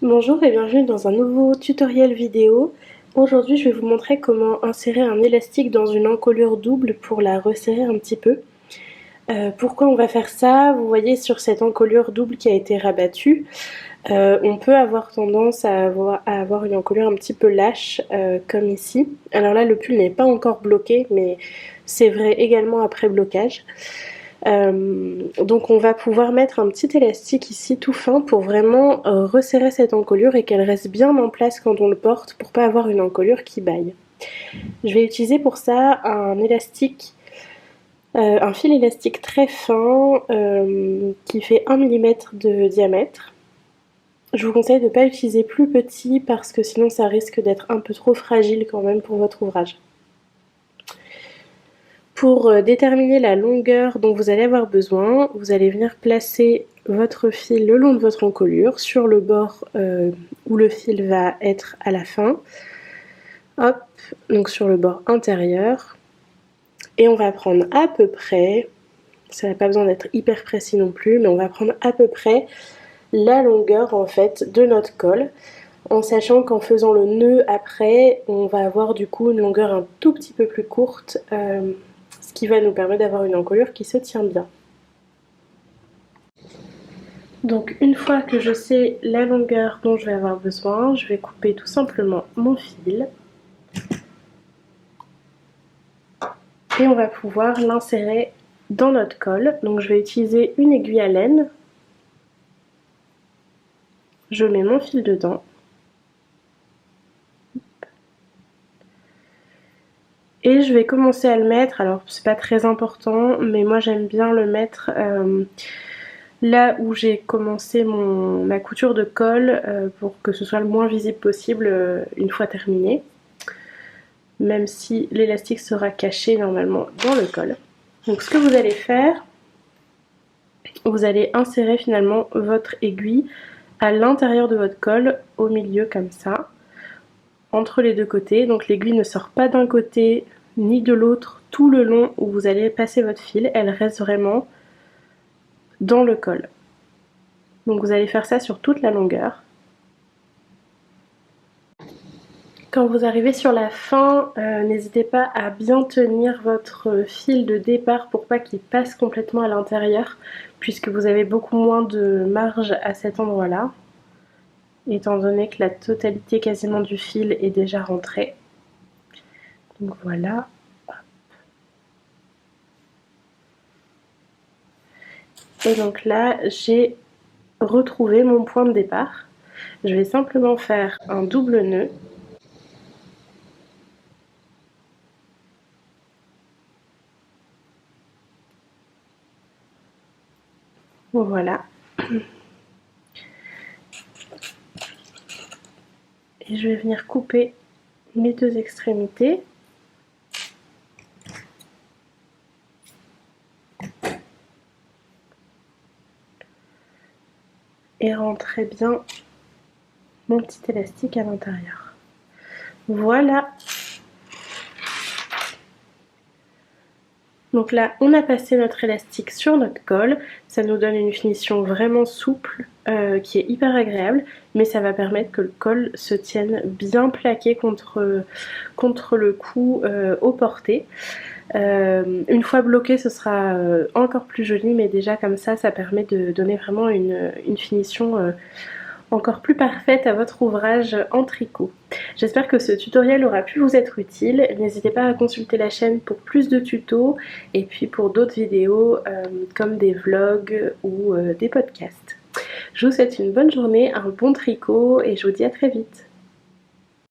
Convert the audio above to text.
Bonjour et bienvenue dans un nouveau tutoriel vidéo. Aujourd'hui je vais vous montrer comment insérer un élastique dans une encolure double pour la resserrer un petit peu. Pourquoi on va faire ça? Vous voyez sur cette encolure double qui a été rabattue, on peut avoir tendance à avoir une encolure un petit peu lâche comme ici. Alors là le pull n'est pas encore bloqué mais c'est vrai également après blocage. Donc on va pouvoir mettre un petit élastique ici tout fin pour vraiment resserrer cette encolure et qu'elle reste bien en place quand on le porte pour pas avoir une encolure qui baille. Je vais utiliser pour ça un élastique, un fil élastique très fin qui fait 1 mm de diamètre. Je vous conseille de ne pas utiliser plus petit parce que sinon ça risque d'être un peu trop fragile quand même pour votre ouvrage. Pour déterminer la longueur dont vous allez avoir besoin, vous allez venir placer votre fil le long de votre encolure sur le bord où le fil va être à la fin. Hop, donc sur le bord intérieur. Et on va prendre à peu près, ça n'a pas besoin d'être hyper précis non plus, mais on va prendre à peu près la longueur en fait de notre colle, en sachant qu'en faisant le nœud après, on va avoir du coup une longueur un tout petit peu plus courte, ce qui va nous permettre d'avoir une encolure qui se tient bien. Donc une fois que je sais la longueur dont je vais avoir besoin, je vais couper tout simplement mon fil. Et on va pouvoir l'insérer dans notre colle. Donc je vais utiliser une aiguille à laine. Je mets mon fil dedans. Et je vais commencer à le mettre, alors c'est pas très important, mais moi j'aime bien le mettre là où j'ai commencé ma couture de colle pour que ce soit le moins visible possible une fois terminé. Même si l'élastique sera caché normalement dans le col. Donc ce que vous allez faire, vous allez insérer finalement votre aiguille à l'intérieur de votre colle, au milieu comme ça, entre les deux côtés. Donc l'aiguille ne sort pas d'un côté ni de l'autre tout le long où vous allez passer votre fil, elle reste vraiment dans le col. Donc vous allez faire ça sur toute la longueur. Quand vous arrivez sur la fin, n'hésitez pas à bien tenir votre fil de départ pour pas qu'il passe complètement à l'intérieur, puisque vous avez beaucoup moins de marge à cet endroit-là, étant donné que la totalité quasiment du fil est déjà rentrée. Donc voilà. Et donc là, j'ai retrouvé mon point de départ. Je vais simplement faire un double nœud. Voilà. Et je vais venir couper mes deux extrémités. Et rentrer bien mon petit élastique à l'intérieur. Voilà. Donc là, on a passé notre élastique sur notre colle. Ça nous donne une finition vraiment souple qui est hyper agréable, mais ça va permettre que le col se tienne bien plaqué contre le cou au porté. Une fois bloqué, ce sera encore plus joli, mais déjà comme ça permet de donner vraiment une finition encore plus parfaite à votre ouvrage en tricot. J'espère que ce tutoriel aura pu vous être utile. N'hésitez pas à consulter la chaîne pour plus de tutos et puis pour d'autres vidéos comme des vlogs ou des podcasts. Je vous souhaite une bonne journée, un bon tricot et je vous dis à très vite.